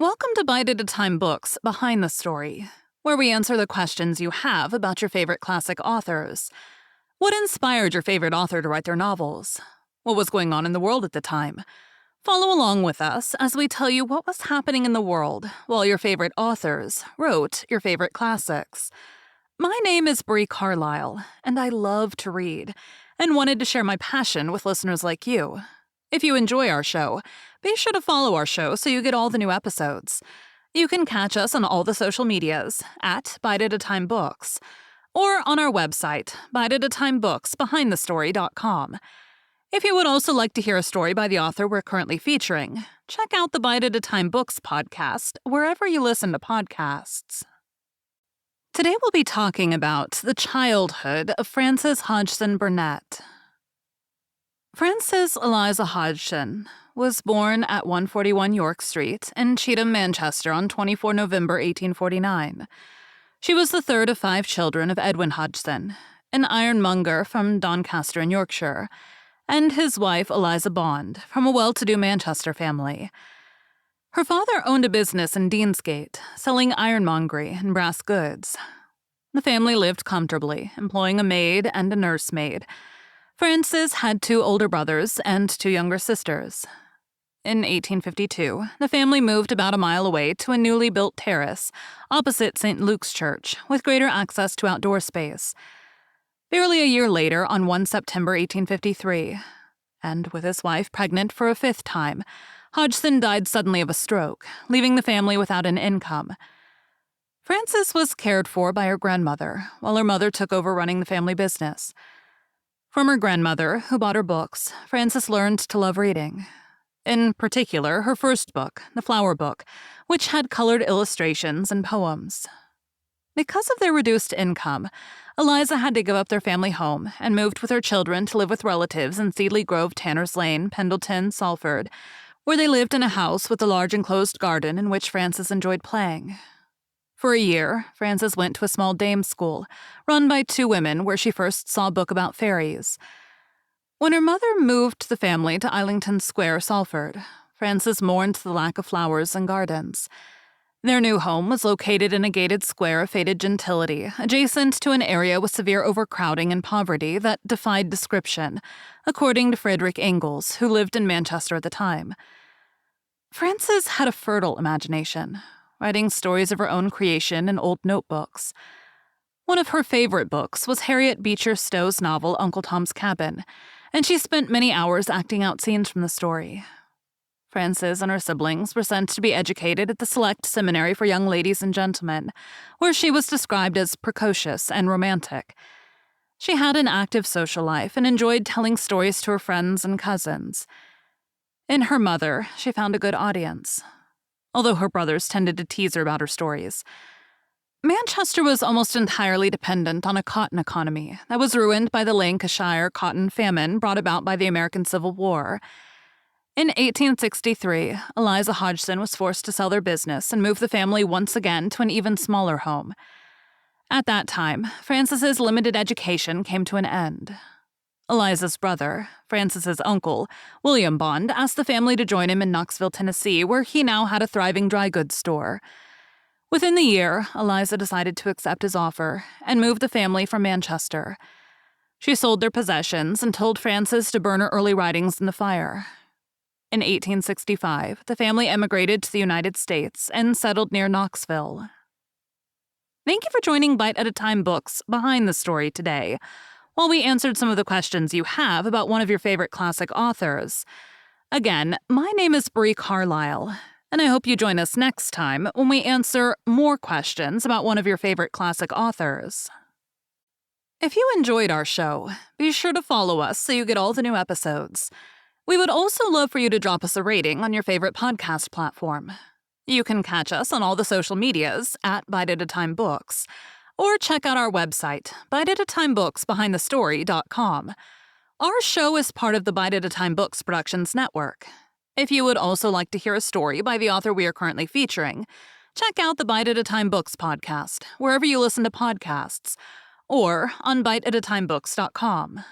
Welcome to Bite at a Time Books Behind the Story, where we answer the questions you have about your favorite classic authors. What inspired your favorite author to write their novels? What was going on in the world at the time? Follow along with us as we tell you what was happening in the world while your favorite authors wrote your favorite classics. My name is Bree Carlile, and I love to read, and wanted to share my passion with listeners like you. If you enjoy our show, be sure to follow our show so you get all the new episodes. You can catch us on all the social medias at Bite at a Time Books, or on our website, biteatatimebooksbehindthestory.com. If you would also like to hear a story by the author we're currently featuring, check out the Bite at a Time Books podcast wherever you listen to podcasts. Today we'll be talking about the childhood of Frances Hodgson Burnett. Frances Eliza Hodgson was born at 141 York Street in Cheetham, Manchester on 24 November 1849. She was the third of 5 children of Edwin Hodgson, an ironmonger from Doncaster in Yorkshire, and his wife Eliza Bond from a well-to-do Manchester family. Her father owned a business in Deansgate, selling ironmongery and brass goods. The family lived comfortably, employing a maid and a nursemaid. Frances had 2 older brothers and 2 younger sisters. In 1852, the family moved about a mile away to a newly built terrace opposite St. Luke's Church with greater access to outdoor space. Barely a year later, on 1 September 1853, and with his wife pregnant for a 5th time, Hodgson died suddenly of a stroke, leaving the family without an income. Frances was cared for by her grandmother, while her mother took over running the family business. From her grandmother, who bought her books, Frances learned to love reading. In particular, her first book, The Flower Book, which had colored illustrations and poems. Because of their reduced income, Eliza had to give up their family home and moved with her children to live with relatives in Seedley Grove, Tanner's Lane, Pendleton, Salford, where they lived in a house with a large enclosed garden in which Frances enjoyed playing. For a year, Frances went to a small dame's school, run by 2 women, where she first saw a book about fairies. When her mother moved the family to Islington Square, Salford, Frances mourned the lack of flowers and gardens. Their new home was located in a gated square of faded gentility, adjacent to an area with severe overcrowding and poverty that defied description, according to Frederick Ingalls, who lived in Manchester at the time. Frances had a fertile imagination, writing stories of her own creation in old notebooks. One of her favorite books was Harriet Beecher Stowe's novel Uncle Tom's Cabin, and she spent many hours acting out scenes from the story. Frances and her siblings were sent to be educated at the Select Seminary for Young Ladies and Gentlemen, where she was described as precocious and romantic. She had an active social life and enjoyed telling stories to her friends and cousins. In her mother, she found a good audience, although her brothers tended to tease her about her stories. Manchester was almost entirely dependent on a cotton economy that was ruined by the Lancashire cotton famine brought about by the American Civil War. In 1863, Eliza Hodgson was forced to sell their business and move the family once again to an even smaller home. At that time, Frances's limited education came to an end. Eliza's brother, Frances's uncle, William Bond, asked the family to join him in Knoxville, Tennessee, where he now had a thriving dry goods store. Within the year, Eliza decided to accept his offer and moved the family from Manchester. She sold their possessions and told Frances to burn her early writings in the fire. In 1865, the family emigrated to the United States and settled near Knoxville. Thank you for joining Bite at a Time Books Behind the Story today, while we answered some of the questions you have about one of your favorite classic authors. Again, my name is Bree Carlile, and I hope you join us next time when we answer more questions about one of your favorite classic authors. If you enjoyed our show, be sure to follow us so you get all the new episodes. We would also love for you to drop us a rating on your favorite podcast platform. You can catch us on all the social medias at Bite at a Time Books, or check out our website, biteatatimebooksbehindthestory.com. Our show is part of the Bite at a Time Books Productions Network. If you would also like to hear a story by the author we are currently featuring, check out the Bite at a Time Books podcast, wherever you listen to podcasts, or on biteatatimebooks.com.